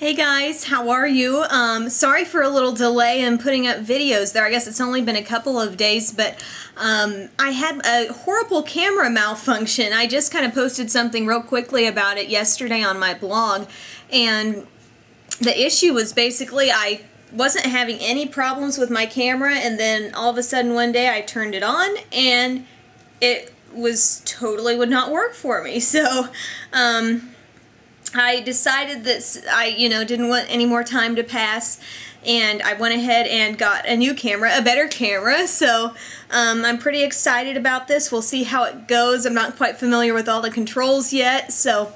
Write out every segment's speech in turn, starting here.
Hey guys, how are you? Sorry for a little delay in putting up videos there. I guess it's only been a couple of days, but I had a horrible camera malfunction. I just kind of posted something real quickly about it yesterday on my blog, and the issue was basically I wasn't having any problems with my camera, and then all of a sudden one day I turned it on and it was totally would not work for me. So I decided that I didn't want any more time to pass, and I went ahead and got a new camera, a better camera. So I'm pretty excited about this. We'll see how it goes. I'm not quite familiar with all the controls yet, so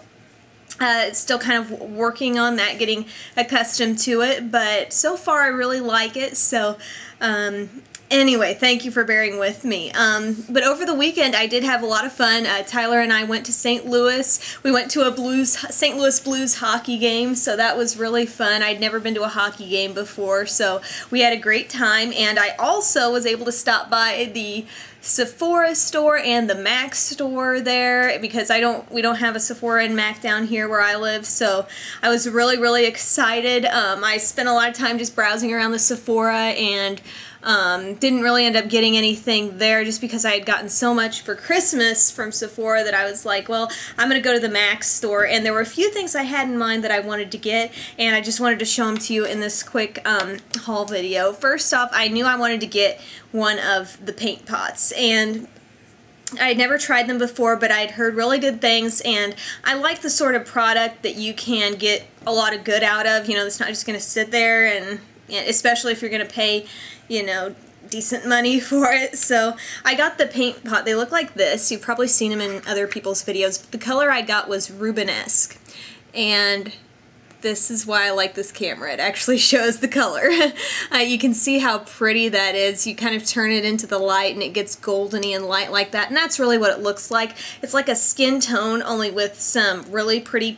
it's still kind of working on that, getting accustomed to it, but so far I really like it. So anyway, thank you for bearing with me. But over the weekend I did have a lot of fun. Tyler and I went to St. Louis. We went to a St. Louis Blues hockey game, so that was really fun. I'd never been to a hockey game before, so we had a great time. And I also was able to stop by the Sephora store and the MAC store there, because we don't have a Sephora and MAC down here where I live, so I was really excited. I spent a lot of time just browsing around the Sephora and didn't really end up getting anything there just because I had gotten so much for Christmas from Sephora that I was like, well, I'm going to go to the MAC store. And there were a few things I had in mind that I wanted to get, and I just wanted to show them to you in this quick haul video. First off, I knew I wanted to get one of the paint pots, and I'd never tried them before, but I'd heard really good things, and I like the sort of product that you can get a lot of good out of. You know, it's not just going to sit there, and especially if you're going to pay, decent money for it. So I got the paint pot. They look like this. You've probably seen them in other people's videos. But the color I got was Rubenesque, and this is why I like this camera. It actually shows the color. You can see how pretty that is. You kind of turn it into the light and it gets goldeny and light like that, and that's really what it looks like. It's like a skin tone, only with some really pretty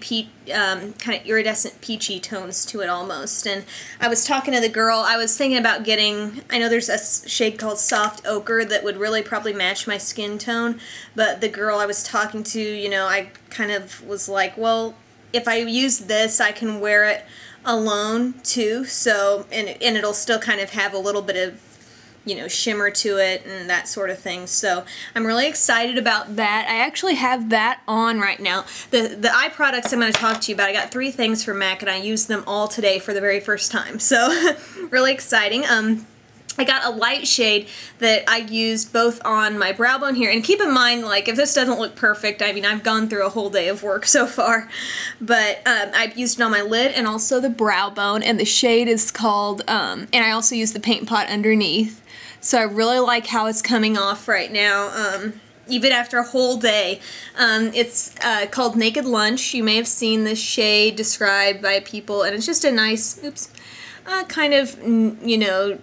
kind of iridescent peachy tones to it almost. And I was talking to the girl, I was thinking about getting, I know there's a shade called Soft Ochre that would really probably match my skin tone, but the girl I was talking to, I kind of was like, well, if I use this, I can wear it alone too, so, and it'll still kind of have a little bit of, shimmer to it and that sort of thing. So I'm really excited about that. I actually have that on right now. The eye products I'm going to talk to you about, I got 3 things from MAC, and I used them all today for the very first time. So really exciting. I got a light shade that I used both on my brow bone here, and keep in mind, like, if this doesn't look perfect, I mean, I've gone through a whole day of work so far, but I've used it on my lid and also the brow bone, and the shade is called, and I also used the paint pot underneath, so I really like how it's coming off right now, even after a whole day. It's called Naked Lunch. You may have seen this shade described by people, and it's just a nice, kind of,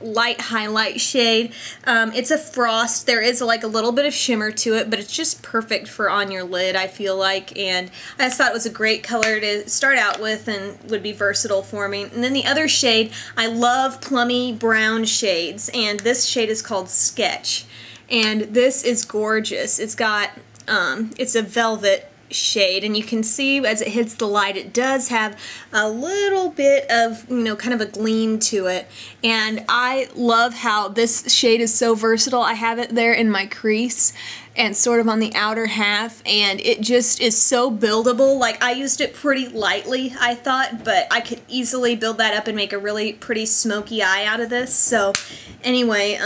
light highlight shade. It's a frost. There is like a little bit of shimmer to it, but it's just perfect for on your lid, I feel like, and I just thought it was a great color to start out with and would be versatile for me. And then the other shade, I love plummy brown shades, and this shade is called Sketch, and this is gorgeous. It's got, it's a velvet shade, and you can see as it hits the light it does have a little bit of kind of a gleam to it, and I love how this shade is so versatile. I have it there in my crease and sort of on the outer half, and it just is so buildable. Like, I used it pretty lightly, I thought, but I could easily build that up and make a really pretty smoky eye out of this. So anyway,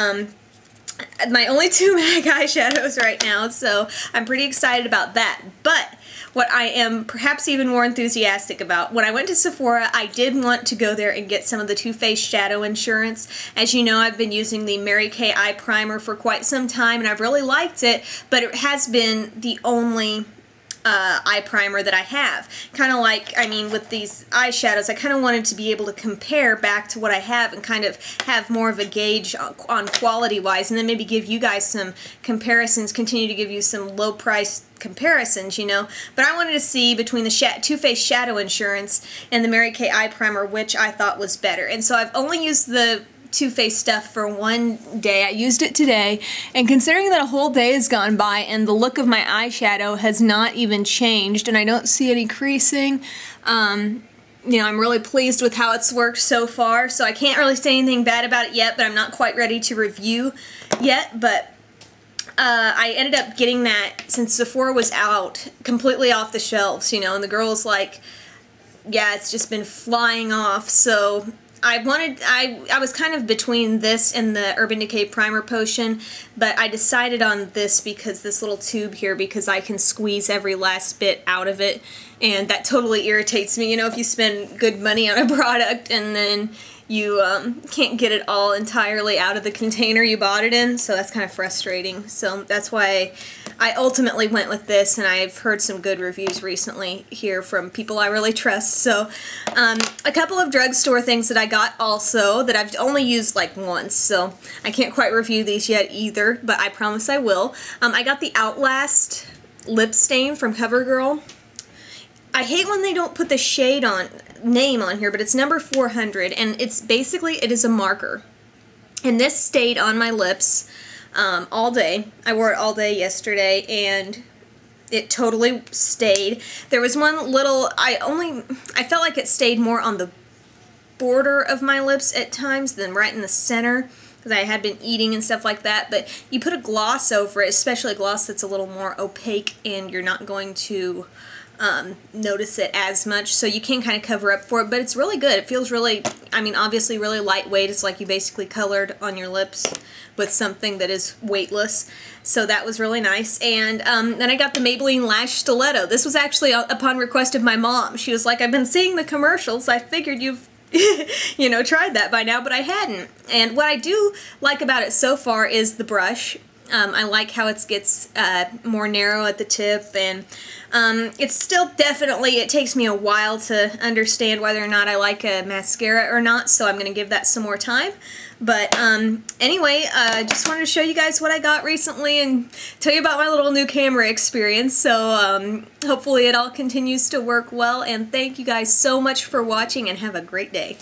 my only 2 MAC eyeshadows right now, so I'm pretty excited about that. But what I am perhaps even more enthusiastic about, when I went to Sephora, I did want to go there and get some of the Too Faced Shadow Insurance. As you know, I've been using the Mary Kay Eye Primer for quite some time, and I've really liked it, but it has been the only eye primer that I have. Kind of like, I mean, with these eyeshadows, I kind of wanted to be able to compare back to what I have and kind of have more of a gauge on quality-wise, and then maybe give you guys some comparisons, continue to give you some low-priced comparisons, But I wanted to see between the Too Faced Shadow Insurance and the Mary Kay Eye Primer, which I thought was better. And so I've only used the Too Faced stuff for one day. I used it today, and considering that a whole day has gone by and the look of my eyeshadow has not even changed and I don't see any creasing, you know, I'm really pleased with how it's worked so far, so I can't really say anything bad about it yet, but I'm not quite ready to review yet. But I ended up getting that, since Sephora was out, completely off the shelves, you know, and the girl's like, yeah, it's just been flying off. So I was kind of between this and the Urban Decay Primer Potion, but I decided on this because this little tube here, because I can squeeze every last bit out of it, and that totally irritates me. You know, if you spend good money on a product and then you can't get it all entirely out of the container you bought it in, so that's kind of frustrating. So that's why I ultimately went with this, and I've heard some good reviews recently here from people I really trust. So a couple of drugstore things that I got also that I've only used like once, so I can't quite review these yet either, but I promise I will. I got the Outlast Lipstain from Covergirl. I hate when they don't put the shade name on here, but it's number 400, and it's basically, it is a marker. And this stayed on my lips all day. I wore it all day yesterday, and it totally stayed. There was one little, I felt like it stayed more on the border of my lips at times than right in the center, because I had been eating and stuff like that. But you put a gloss over it, especially a gloss that's a little more opaque, and you're not going to notice it as much, so you can kind of cover up for it, but it's really good. It feels really, I mean, obviously really lightweight. It's like you basically colored on your lips with something that is weightless, so that was really nice. And then I got the Maybelline Lash Stiletto. This was actually upon request of my mom. She was like, I've been seeing the commercials, I figured you've you know, tried that by now, but I hadn't. And what I do like about it so far is the brush. I like how it gets more narrow at the tip, and it's still definitely, it takes me a while to understand whether or not I like a mascara or not, so I'm going to give that some more time. But anyway, I just wanted to show you guys what I got recently and tell you about my little new camera experience. So hopefully it all continues to work well, and thank you guys so much for watching, and have a great day.